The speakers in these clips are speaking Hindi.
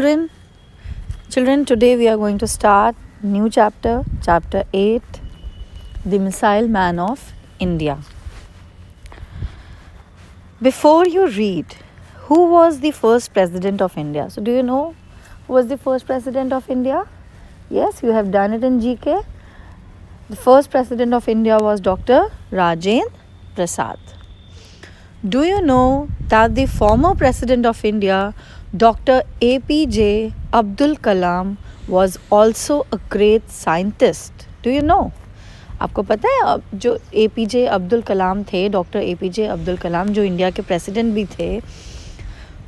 Children, today we are going to start new chapter, chapter 8, the Missile Man of India. Before you read, who was the first president of India? So do you know who was the first president of India? Yes, you have done it in GK. The first president of India was Dr. Rajendra Prasad. Do you know that the former president of India, Dr. APJ Abdul Kalam, was also a great scientist? Do you know? आपको पता है जो APJ अब्दुल कलाम थे, डॉक्टर APJ अब्दुल कलाम जो इंडिया के प्रेसिडेंट भी थे,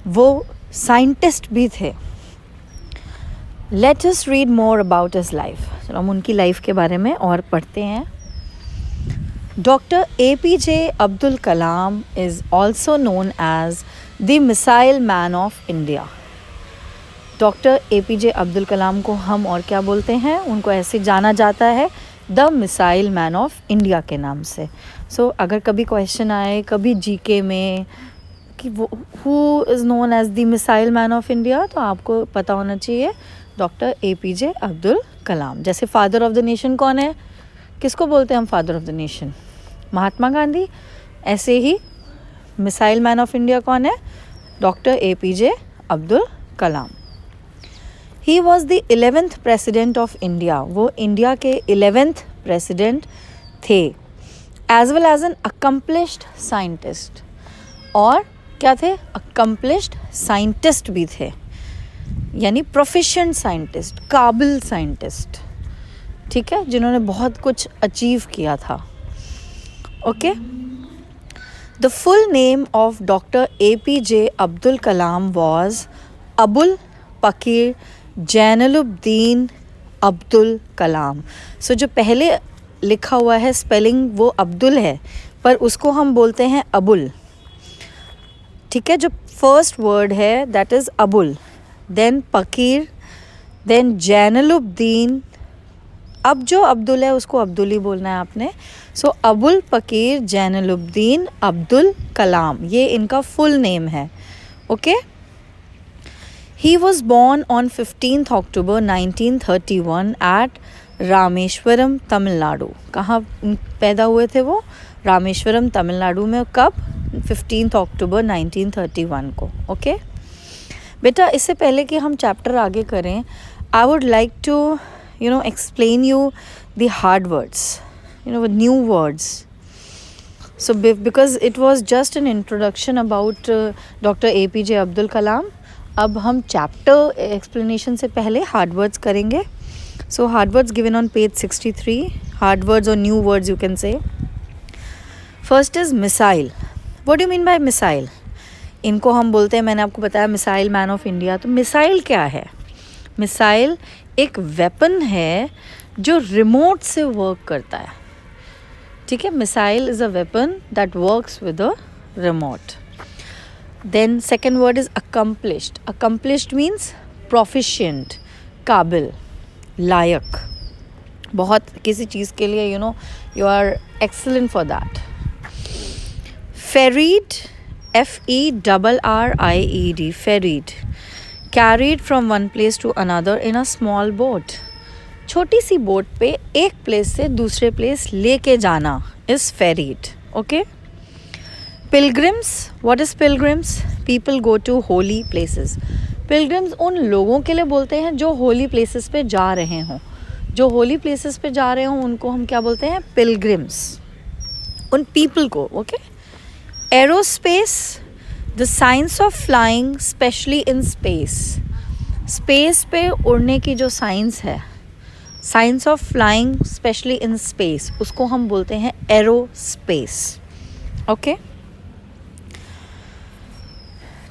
वो साइंटिस्ट भी थे. Let us read more about his life. चलो हम उनकी लाइफ के बारे में और पढ़ते हैं. Doctor APJ Abdul Kalam is also known as the missile man of India. Doctor APJ Abdul Kalam को हम और क्या बोलते हैं? उनको ऐसे जाना जाता है the missile man of India के नाम से. सो अगर कभी क्वेश्चन आए कभी जीके में कि वो who is known as the missile man of India, तो आपको पता होना चाहिए डॉक्टर APJ अब्दुल कलाम. जैसे फादर ऑफ द नेशन कौन है? किसको बोलते हैं हम father of the nation? Mahatma Gandhi. ऐसे ही मिसाइल मैन ऑफ इंडिया कौन है? Doctor APJ Abdul Kalam. He was the 11th president of India. वो इंडिया के 11th प्रेसिडेंट थे. As well as an accomplished scientist. और क्या थे? अकम्पलिश्ड साइंटिस्ट भी थे, यानी प्रोफिशिएंट साइंटिस्ट, काबिल साइंटिस्ट. ठीक है, जिन्होंने बहुत कुछ अचीव किया था. Okay. The full name of doctor APJ Abdul Kalam was Abul Pakir Jainulabdeen Abdul Kalam. So जो पहले लिखा हुआ है स्पेलिंग वो अब्दुल है, पर उसको हम बोलते हैं अबुल. ठीक है, जो फर्स्ट वर्ड है that is Abul, then Pakir, then Jainulabdeen. अब जो अब्दुल है उसको अब्दुल ही बोलना है आपने. सो अबुल पकीर जैनुलब्दीन अब्दुल कलाम, ये इनका फुल नेम है. Okay. He was born on 15th October 1931 at Rameswaram, Tamil Nadu. कहाँ पैदा हुए थे वो? रामेश्वरम, तमिलनाडु में. कब? 15th October 1931 को. ओके बेटा, इससे पहले कि हम चैप्टर आगे करें, I would like to explain you the hard words, with new words. So because it was just an introduction about Dr. APJ Abdul Kalam, अब हम चैप्टर एक्सप्लेनेशन से पहले हार्ड वर्ड्स करेंगे. So hard words given on page 63. Hard words और new words you can say. First is missile. What do you mean by missile? इनको हम बोलते हैं, मैंने आपको बताया, मिसाइल मैन ऑफ इंडिया. तो मिसाइल क्या है? मिसाइल एक वेपन है जो रिमोट से वर्क करता है. ठीक है, missile is a weapon that works with a remote. Then second word is accomplished. Accomplished means proficient, काबिल, लायक. बहुत किसी चीज़ के लिए you are excellent for that. Ferried, FERRIED, ferried, carried from one place to another in a small boat. छोटी सी बोट पे एक प्लेस से दूसरे प्लेस लेके जाना is ferried. Okay. Pilgrims, what is pilgrims? People go to holy places. Pilgrims उन लोगों के लिए बोलते हैं जो holy places पे जा रहे हों. जो holy places पे जा रहे हों उनको हम क्या बोलते हैं? Pilgrims. उन people को. Okay. Aerospace, the science of flying, especially in space. Space पे उड़ने की जो साइंस है, science of flying, especially in space, उसको हम बोलते हैं aerospace. Okay.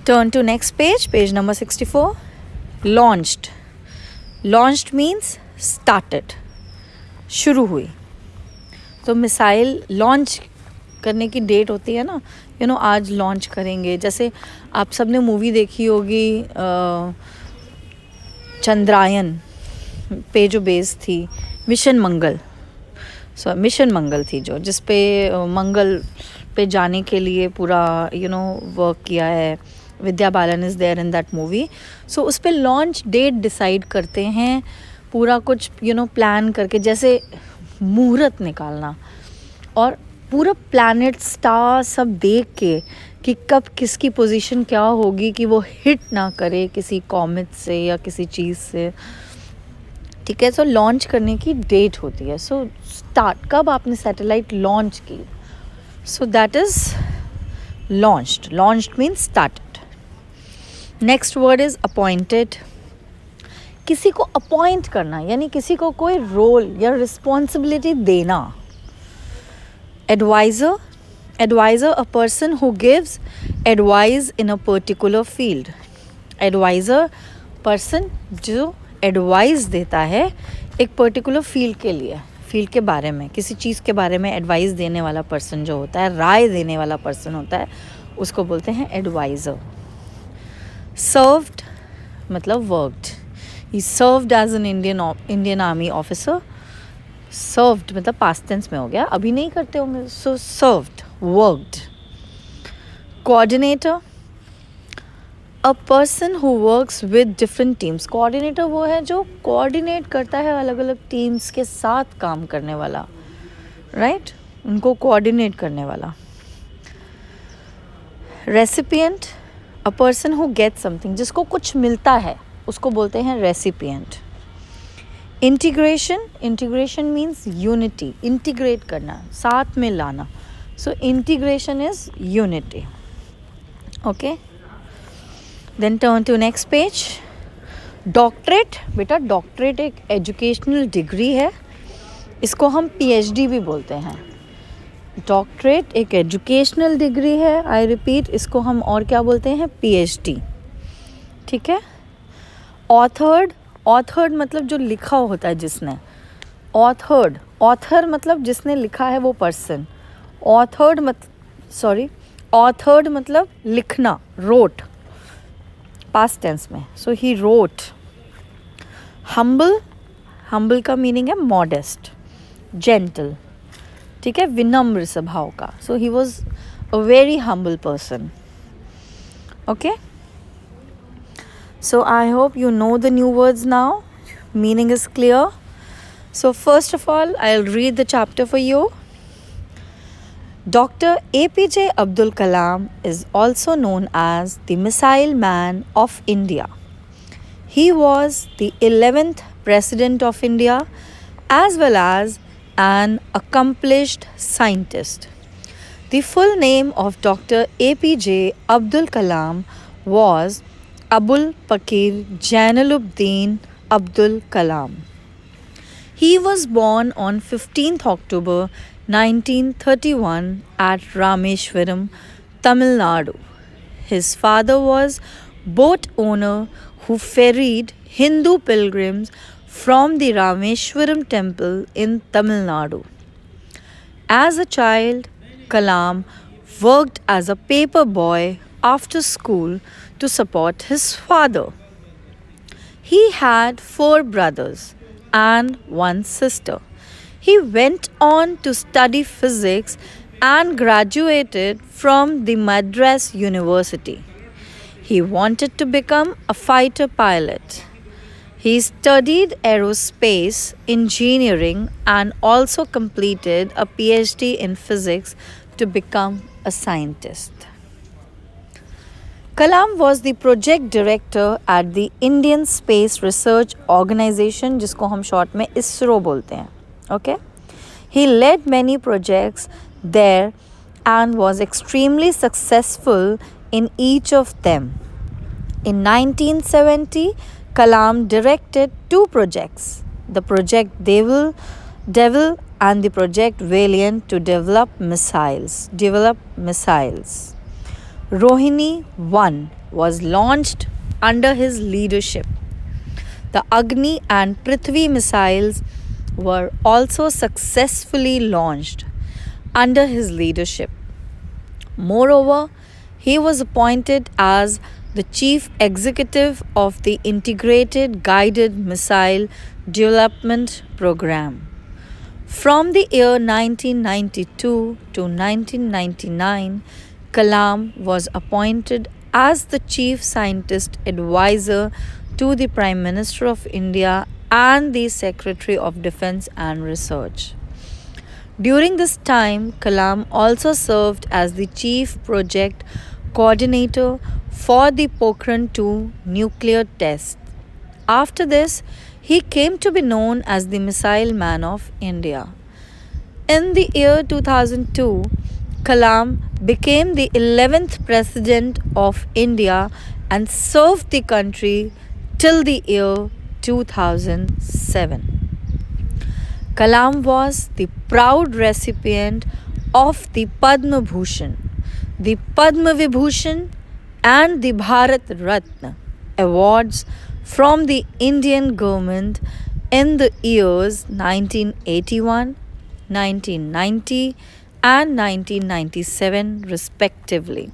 Turn to next page, page number 64. Launched. Launched means started. शुरू हुई. तो मिसाइल लॉन्च करने की डेट होती है ना, आज लॉन्च करेंगे. जैसे आप सब ने मूवी देखी होगी चंद्रायन पे जो बेस थी, मिशन मंगल. मिशन मंगल थी जो जिस पे मंगल पे जाने के लिए पूरा वर्क किया है. Vidya Balan is there in that movie. So उस पर लॉन्च डेट डिसाइड करते हैं, पूरा कुछ प्लान करके, जैसे मुहूर्त निकालना और पूरा प्लैनेट स्टार सब देख के कि कब किसकी पोजीशन क्या होगी कि वो हिट ना करे किसी कॉमेट से या किसी चीज़ से. ठीक है, सो लॉन्च करने की डेट होती है. सो स्टार्ट कब आपने सैटेलाइट लॉन्च की, so that is launched. Launched means started. Next word is appointed. किसी को अपॉइंट करना यानी किसी को कोई रोल या रिस्पॉन्सिबिलिटी देना. Adviser. Adviser a person who gives advice in a particular field. Adviser person जो एडवाइस देता है एक पर्टिकुलर फील्ड के लिए, फील्ड के बारे में, किसी चीज़ के बारे में एडवाइस देने वाला पर्सन जो होता है, राय देने वाला पर्सन होता है, उसको बोलते हैं एडवाइज़र. सर्व्ड मतलब worked. He served as an Indian army officer. Served मतलब पास्ट टेंस में हो गया, अभी नहीं करते होंगे. So served, worked. Coordinator. A person who works with different teams. Coordinator वो है जो कोऑर्डिनेट करता है अलग अलग टीम्स के साथ काम करने वाला, राइट उनको कोऑर्डिनेट करने वाला. Recipient. A person who get something, जिसको कुछ मिलता है उसको बोलते हैं recipient. Integration. Integration means unity, integrate करना, साथ में लाना. So integration is unity. Okay, then turn to next page. Doctorate. बेटा डॉक्टरेट एक एजुकेशनल डिग्री है, इसको हम पीएचडी भी बोलते हैं. डॉक्टरेट एक एजुकेशनल डिग्री है, आई रिपीट, इसको हम और क्या बोलते हैं, पीएचडी. ठीक है. ऑथर्ड. ऑथर्ड मतलब जो लिखा होता है जिसने. ऑथर्ड, ऑथर मतलब जिसने लिखा है वो पर्सन. ऑथर्ड मतलब लिखना, रोट, पास्ट टेंस में. So he wrote. Humble. Humble का मीनिंग है मॉडेस्ट, जेंटल. ठीक है, विनम्र स्वभाव का. So he was a very humble person. Okay, so I hope you know the new words now. Meaning is clear. So first of all, I'll read the chapter for you. Dr. APJ Abdul Kalam is also known as the Missile Man of India. He was the 11th President of India as well as an accomplished scientist. The full name of Dr. APJ Abdul Kalam was Abul Pakir Jainuddin Abdul Kalam. He was born on 15th October 1931 at Rameshwaram, Tamil Nadu. His father was boat owner who ferried Hindu pilgrims from the Rameshwaram temple in Tamil Nadu. As a child, Kalam worked as a paper boy after school to support his father. He had 4 brothers and 1 sister. He went on to study physics and graduated from the Madras University. He wanted to become a fighter pilot. He studied aerospace engineering and also completed a PhD in physics to become a scientist. Kalam was the project director at the Indian Space Research Organization, जिसको हम शॉर्ट में ISRO बोलते हैं. Okay? He led many projects there and was extremely successful in each of them. In 1970, Kalam directed 2 projects, the Project Devil and the Project Valiant to develop missiles. Rohini 1 was launched under his leadership. The Agni and Prithvi missiles were also successfully launched under his leadership. Moreover, he was appointed as the chief executive of the Integrated Guided Missile Development Program. From the year 1992 to 1999, Kalam was appointed as the chief scientist advisor to the Prime Minister of India and the Secretary of Defense and Research. During this time, Kalam also served as the chief project coordinator for the Pokhran 2 nuclear test. After this, he came to be known as the Missile Man of India. In the year 2002, Kalam became the 11th President of India and served the country till the year 2007. Kalam was the proud recipient of the Padma Bhushan, the Padma Vibhushan, and the Bharat Ratna awards from the Indian government in the years 1981, 1990, and 1997 respectively.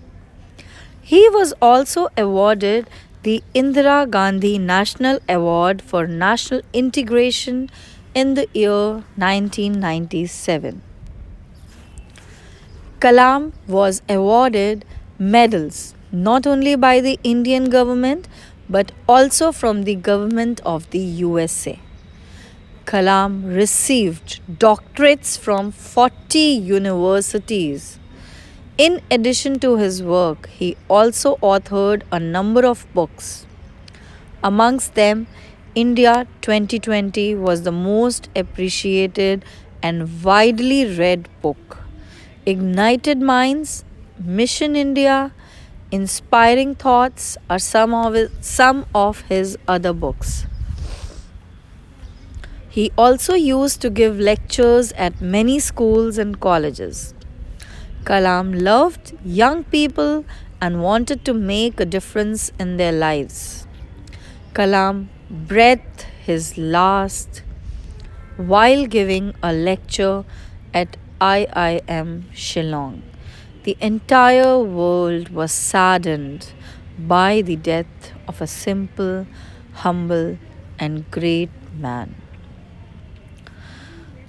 He was also awarded the Indira Gandhi National Award for National Integration in the year 1997. Kalam was awarded medals not only by the Indian government but also from the government of the USA. Kalam received doctorates from 40 universities. In addition to his work, he also authored a number of books. Amongst them, India 2020 was the most appreciated and widely read book. Ignited Minds, Mission India, Inspiring Thoughts are some of his other books. He also used to give lectures at many schools and colleges. Kalam loved young people and wanted to make a difference in their lives. Kalam breathed his last while giving a lecture at IIM Shillong. The entire world was saddened by the death of a simple, humble, and great man.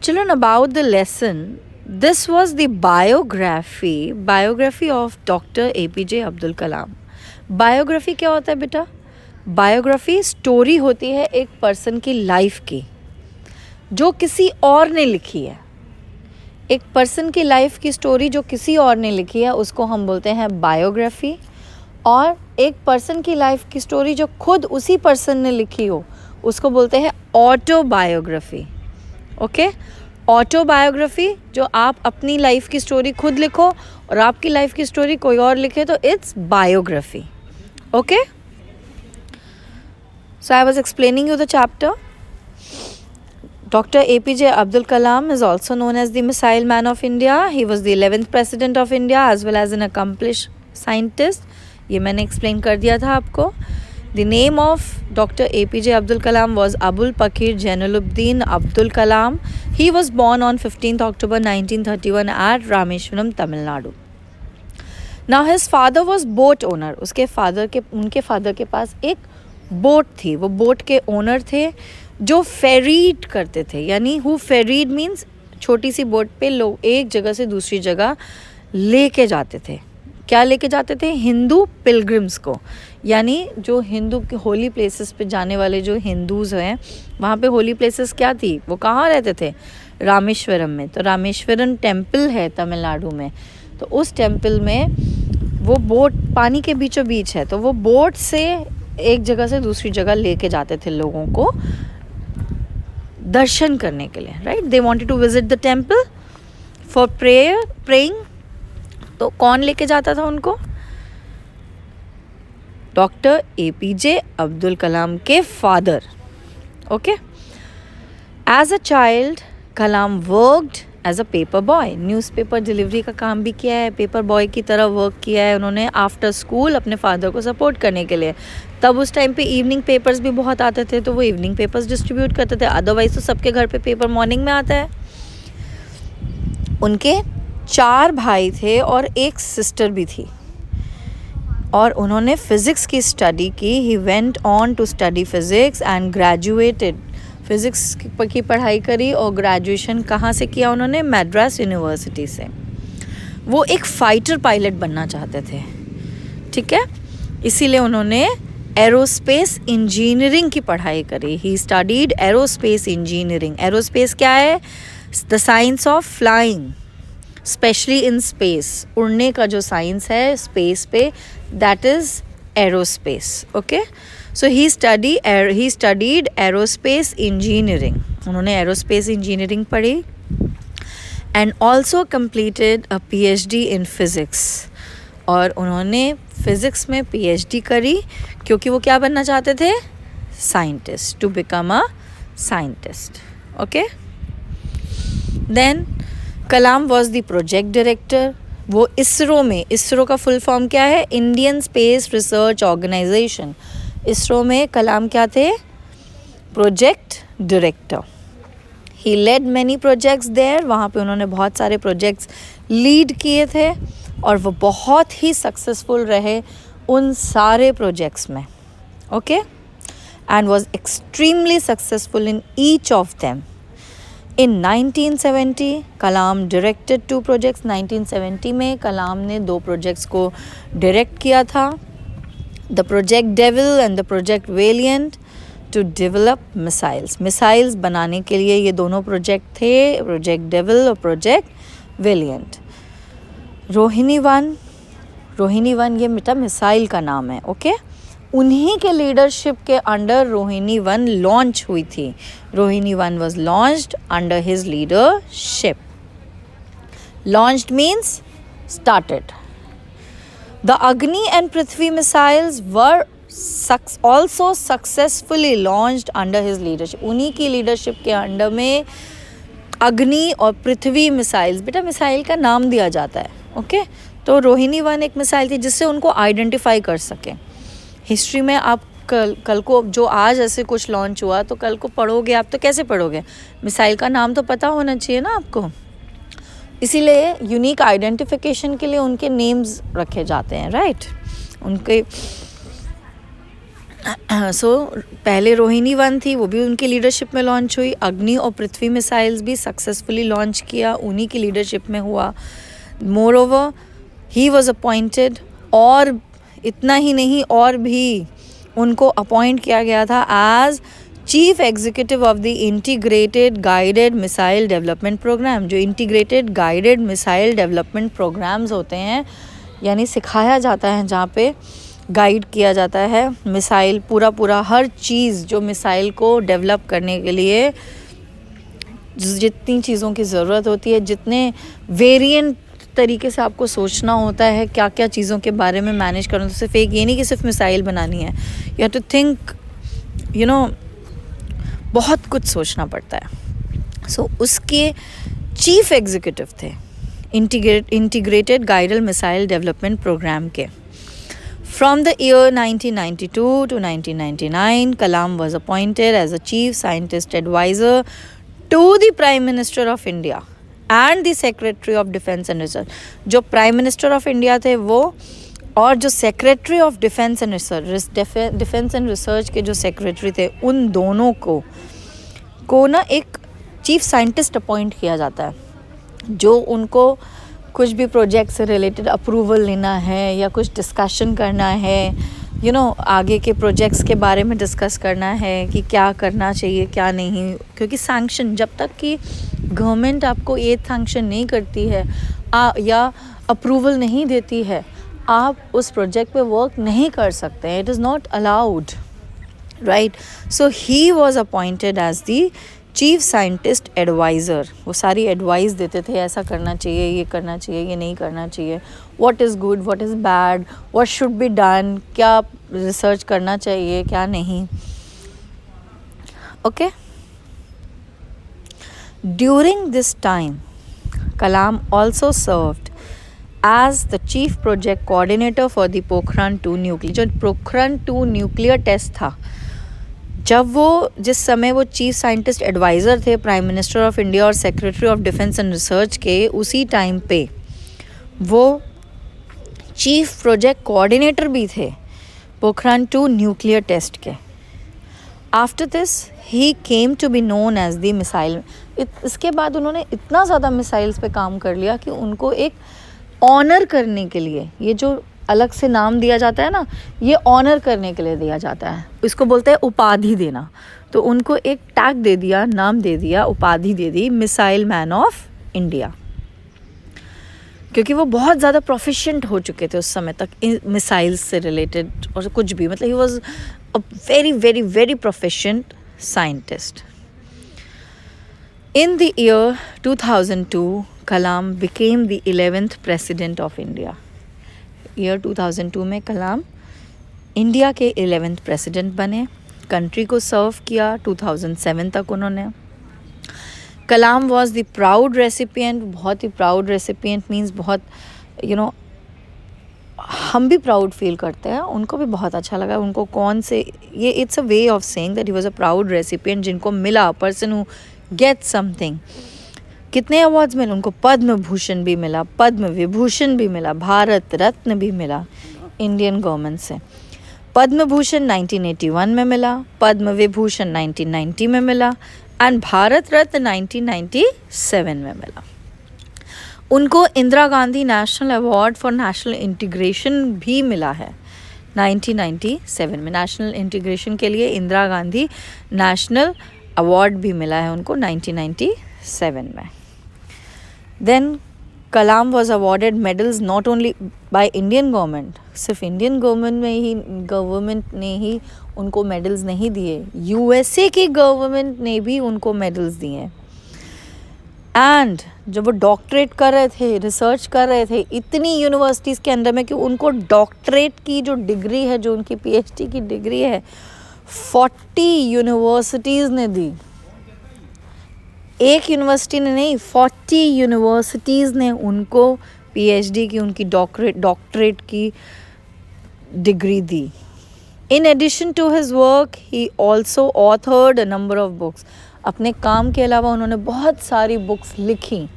Children, about the lesson, this was the biography of Dr. APJ Abdul Kalam. Biography क्या होता है बेटा? बायोग्राफी स्टोरी होती है एक पर्सन की लाइफ की जो किसी और ने लिखी है. एक पर्सन की लाइफ की स्टोरी जो किसी और ने लिखी है उसको हम बोलते हैं बायोग्राफी. और एक पर्सन की लाइफ की स्टोरी जो खुद उसी पर्सन ने लिखी हो उसको बोलते हैं ऑटोबायोग्राफी. ओके, ऑटोबायोग्राफी जो आप अपनी लाइफ की स्टोरी खुद लिखो और आपकी लाइफ की स्टोरी कोई और लिखे तो it's biography. Okay, so I was explaining you the chapter. Dr. APJ Abdul Kalam is also known as the Missile Man of India. He was the 11th President of India as well as an accomplished scientist. ये मैंने explain कर दिया था आपको. The name of Dr. APJ Abdul Kalam was Abul Pakir Jainuddin Abdul Kalam. He was born on 15th October 1931 at Rameshwaram, Tamil Nadu. Now his father was boat owner. उनके father के पास एक बोट थी. वो बोट के ओनर थे जो फेरीड करते थे. यानी हु फेरीड मीन्स छोटी सी बोट पे लोग एक जगह से दूसरी जगह लेके जाते थे. क्या लेके जाते थे? हिंदू पिलग्रिम्स को. यानी जो हिंदू के होली प्लेसेस पे जाने वाले जो हिंदूज़ हैं वहाँ पे होली प्लेसेस क्या थी? वो कहाँ रहते थे? रामेश्वरम में. तो रामेश्वरम टेम्पल है तमिलनाडु में. तो उस टेम्पल में वो बोट पानी के बीचों बीच है. तो वो बोट से एक जगह से दूसरी जगह लेके जाते थे लोगों को दर्शन करने के लिए. Right, they wanted to visit the temple for praying. तो कौन लेके जाता था उनको? डॉक्टर APJ अब्दुल कलाम के फादर. Okay, as a child Kalam worked as a paper boy. Newspaper delivery का काम भी किया है, पेपर बॉय की तरह वर्क किया है उन्होंने आफ्टर स्कूल अपने फादर को सपोर्ट करने के लिए. तब उस टाइम पे इवनिंग पेपर्स भी बहुत आते थे तो वो इवनिंग पेपर्स डिस्ट्रीब्यूट करते थे. अदरवाइज तो सबके घर पे पेपर मॉर्निंग में आता है. उनके 4 भाई थे और एक सिस्टर भी थी और उन्होंने फ़िज़िक्स की स्टडी की. He went on to study physics and graduated. Physics की पढ़ाई करी और ग्रेजुएशन कहाँ से किया उन्होंने? मद्रास यूनिवर्सिटी से. वो एक फ़ाइटर पायलट बनना चाहते थे. ठीक है, इसीलिए उन्होंने एरोस्पेस इंजीनियरिंग की पढ़ाई करी. He studied aerospace engineering. Aerospace क्या है? The science of flying, specially in space. उड़ने का जो साइंस है स्पेस पे, that is aerospace. Okay, so he studied aerospace engineering. उन्होंने एरोस्पेस इंजीनियरिंग पढ़ी and also completed a PhD in physics. और उन्होंने फिज़िक्स में PhD करी क्योंकि वो क्या बनना चाहते थे? Scientist, to become a scientist. Okay, then Kalam was the project director. वो इसरो में, इसरो का फुल फॉर्म क्या है? Indian space research organisation. ISRO में कलाम क्या थे? Project director. He led many projects there. वहाँ पे उन्होंने बहुत सारे प्रोजेक्ट्स लीड किए थे और वो बहुत ही सक्सेसफुल रहे उन सारे प्रोजेक्ट्स में. Okay, and was extremely successful in each of them. In 1970 Kalam directed 2 projects. 1970 में कलाम ने 2 प्रोजेक्ट्स को डायरेक्ट किया था, the project Devil and the project Valiant, to develop missiles. Missiles बनाने के लिए ये दोनों प्रोजेक्ट थे, प्रोजेक्ट डेविल और प्रोजेक्ट वेलिएंट. रोहिणी वन ये बेटा मिसाइल का नाम है. ओके, उन्हीं के लीडरशिप के अंडर रोहिणी वन लॉन्च हुई थी. Rohini one was launched under his leadership. Launched means started. The Agni and Prithvi missiles were also successfully launched under his leadership. उन्हीं की लीडरशिप के अंडर में अग्नि और पृथ्वी मिसाइल्स, बेटा मिसाइल का नाम दिया जाता है. ओके, तो रोहिणी वन एक मिसाइल थी जिससे उनको आइडेंटिफाई कर सकें. हिस्ट्री में आप कल को जो आज ऐसे कुछ लॉन्च हुआ तो कल को पढ़ोगे आप तो कैसे पढ़ोगे? मिसाइल का नाम तो पता होना चाहिए ना आपको. इसीलिए यूनिक आइडेंटिफिकेशन के लिए उनके नेम्स रखे जाते हैं, राइट? उनके सो पहले रोहिणी वन थी, वो भी उनकी लीडरशिप में लॉन्च हुई. अग्नि और पृथ्वी मिसाइल्स भी सक्सेसफुली लॉन्च किया, उन्हीं की लीडरशिप में हुआ. More over he was appointed, और इतना ही नहीं और भी उनको अपॉइंट किया गया था as chief executive of the integrated guided missile development programme. जो integrated guided missile development programmes होते हैं, यानी सिखाया जाता है, जहाँ पे गाइड किया जाता है मिसाइल, पूरा हर चीज़ जो मिसाइल को डेवलप करने के लिए जितनी चीज़ों की ज़रूरत होती है, जितने वेरिएंट तरीके से आपको सोचना होता है, क्या क्या चीज़ों के बारे में मैनेज करना. तो सिर्फ एक ये नहीं कि सिर्फ मिसाइल बनानी है, you have to think, you know, बहुत कुछ सोचना पड़ता है. सो उसके चीफ एग्जीक्यूटिव थे integrated guided missile development programme के. From the year 1992 to 1999, Kalam was appointed as a chief scientist advisor to the Prime Minister of India and the Secretary of Defence and Research. जो Prime Minister of India थे वो, और जो Secretary of Defence and Research, Defence and Research के जो Secretary थे, उन दोनों को ना एक चीफ साइंटिस्ट अपॉइंट किया जाता है, जो उनको कुछ भी प्रोजेक्ट से रिलेटेड अप्रूवल लेना है या कुछ डिस्कशन करना है, यू नो, आगे के प्रोजेक्ट्स के बारे में डिस्कस करना है कि क्या करना चाहिए क्या नहीं. क्योंकि सैंक्शन, जब तक कि गवर्नमेंट आपको ये सैंक्शन नहीं करती है या अप्रूवल नहीं देती है, आप उस प्रोजेक्ट पे वर्क नहीं कर सकते हैं. It is not allowed, right? So he was appointed as the chief scientist adviser. वो सारी एडवाइस देते थे, ऐसा करना चाहिए, ये करना चाहिए, ये नहीं करना चाहिए, what is good, what is bad, what should be done, क्या रिसर्च करना चाहिए, क्या नहीं. Okay, during this time Kalam also served as the chief project coordinator for the Pokhran 2 nuclear. जो पोखरण 2 न्यूक्लियर टेस्ट था, जब वो, जिस समय वो चीफ साइंटिस्ट एडवाइज़र थे प्राइम मिनिस्टर ऑफ इंडिया और secretary of defence and research के, उसी टाइम पे वो चीफ प्रोजेक्ट कोऑर्डिनेटर भी थे पोखरण 2 न्यूक्लियर टेस्ट के. After this he came to be known as the missile. इसके बाद उन्होंने इतना ज़्यादा मिसाइल्स पे काम कर लिया कि उनको एक ऑनर करने के लिए, ये जो अलग से नाम दिया जाता है ना, ये ऑनर करने के लिए दिया जाता है, इसको बोलते हैं उपाधि देना। तो उनको एक टैग दे दिया, नाम दे दिया, उपाधि दे दी मिसाइल मैन ऑफ इंडिया, क्योंकि वो बहुत ज़्यादा प्रोफिशिएंट हो चुके थे उस समय तक मिसाइल्स से रिलेटेड और कुछ भी, मतलब ही was a very very very proficient scientist. In the year 2002, Kalam became the 11th president of India. Year 2002 में कलाम इंडिया के 11th president बने, कंट्री को सर्व किया 2007 तक उन्होंने। कलाम was the proud recipient, बहुत ही proud recipient means बहुत हम भी प्राउड फील करते हैं, उनको भी बहुत अच्छा लगा। उनको कौन से ये it's a way of saying that he was a proud recipient, जिनको मिला, पर्सन हु गेट समथिंग। कितने अवार्ड्स मिले उनको? पद्म भूषण भी मिला, पद्म विभूषण भी मिला, भारत रत्न भी मिला इंडियन गवर्नमेंट से। पद्म भूषण 1981 में मिला, पद्म विभूषण 1990 में मिला एंड भारत रत्न 1997 में मिला। उनको Indira Gandhi national award for national integration भी मिला है 1997 में। नेशनल इंटीग्रेशन के लिए इंदिरा गांधी नेशनल अवार्ड भी मिला है उनको 1997 में। Then Kalam was awarded medals not only by Indian government, सिर्फ इंडियन गवर्नमेंट ने ही उनको मेडल्स नहीं दिए, यूएसए की गवर्नमेंट ने भी उनको मेडल्स दिए। एंड जब वो डॉक्टरेट कर रहे थे, रिसर्च कर रहे थे इतनी यूनिवर्सिटीज़ के अंदर में, कि उनको डॉक्टरेट की जो डिग्री है, जो उनकी पीएचडी की डिग्री है, 40 यूनिवर्सिटीज़ ने दी। एक यूनिवर्सिटी ने नहीं, 40 यूनिवर्सिटीज़ ने उनको पीएचडी की, उनकी डॉक्टरेट की डिग्री दी। In addition to his work he also authored a number of books. अपने काम के अलावा उन्होंने बहुत सारी बुक्स लिखी।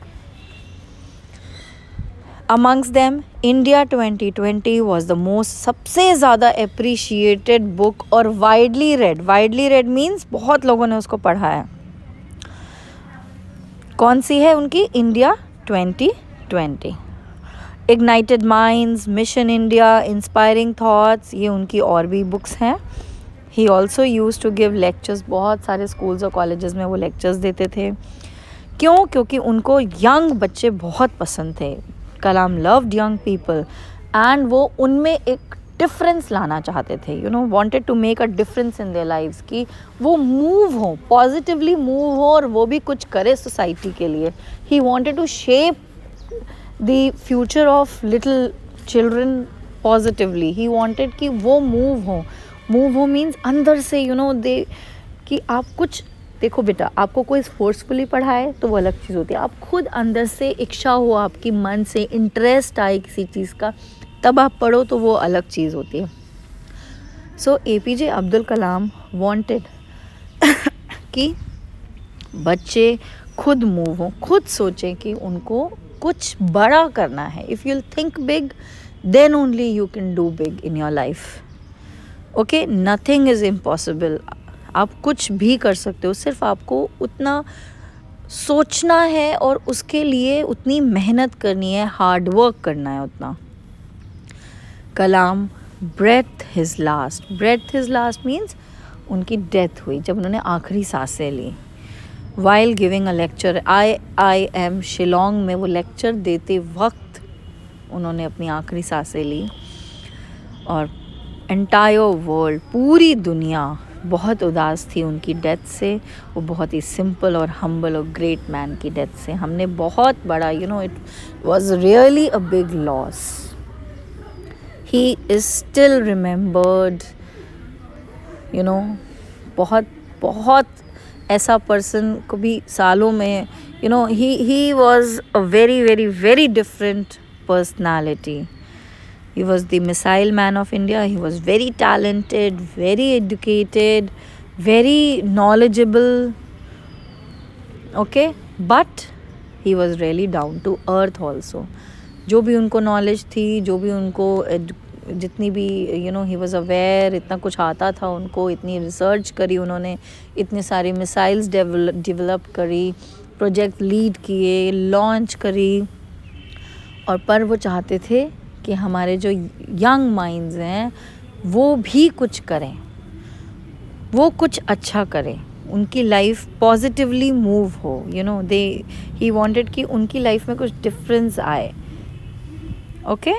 Amongst them India 2020 was the most, सबसे ज़्यादा अप्रिशिएटेड बुक और वाइडली रेड मीन्स बहुत लोगों ने उसको पढ़ा है। कौन सी है उनकी? India 2020। Ignited minds, mission India, inspiring thoughts, ये उनकी और भी बुक्स हैं। He also use to give lectures, बहुत सारे स्कूल्स और कॉलेजेस में वो लेक्चर्स देते थे। क्यों? क्योंकि उनको यंग बच्चे बहुत पसंद थे। Kalam loved young people and वो उनमें एक डिफरेंस लाना चाहते थे, wanted to make a difference in their lives, कि वो मूव हो, पॉजिटिवली मूव हो और वो भी कुछ करे सोसाइटी के लिए। He wanted to shape the future of little children positively. He wanted कि वो मूव हो मीन्स अंदर से, दे कि आप कुछ देखो बेटा, आपको कोई फोर्सफुली पढ़ाए तो वो अलग चीज़ होती है, आप खुद अंदर से इच्छा हो, आपकी मन से इंटरेस्ट आए किसी चीज़ का, तब आप पढ़ो तो वो अलग चीज़ होती है। सो एपीजे अब्दुल कलाम वांटेड कि बच्चे खुद मूव हों, खुद सोचें कि उनको कुछ बड़ा करना है। If you think big then only you can do big in your life. Okay, nothing is impossible. आप कुछ भी कर सकते हो, सिर्फ आपको उतना सोचना है और उसके लिए उतनी मेहनत करनी है, हार्ड वर्क करना है उतना। Kalam breath his last means उनकी डेथ हुई जब उन्होंने आखिरी सांसें ली। While giving a lecture IIM Shillong में, वो लेक्चर देते वक्त उन्होंने अपनी आखिरी सांसें ली। और एंटायर वर्ल्ड, पूरी दुनिया बहुत उदास थी उनकी डेथ से। वो बहुत ही सिंपल और हम्बल और ग्रेट मैन की डेथ से। हमने बहुत बड़ा, it was really a big loss. He is still remembered, बहुत ऐसा पर्सन को भी सालों में, ही was a very very very different personality. He was the missile man of India. He was very talented, very educated, very knowledgeable. Okay, but he was really down to earth also. जो भी उनको knowledge थी, जो भी उनको जितनी भी he was aware, इतना कुछ आता था उनको, इतनी रिसर्च करी उन्होंने, इतने सारी मिसाइल्स डेवलप करी, प्रोजेक्ट लीड किए, लॉन्च करी, और पर वो चाहते थे कि हमारे जो यंग माइंड्स हैं वो भी कुछ करें, वो कुछ अच्छा करें, उनकी लाइफ पॉजिटिवली मूव हो, यू नो, ही वांटेड कि उनकी लाइफ में कुछ डिफरेंस आए. Okay,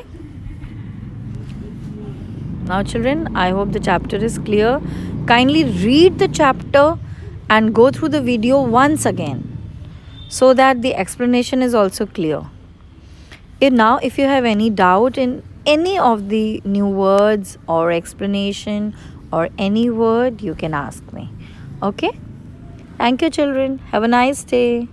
now children, I hope the chapter is clear. Kindly read the chapter and go through the video once again so that the explanation is also clear. Now if you have any doubt in any of the new words or explanation or any word, you can ask me. Okay, thank you children, have a nice day.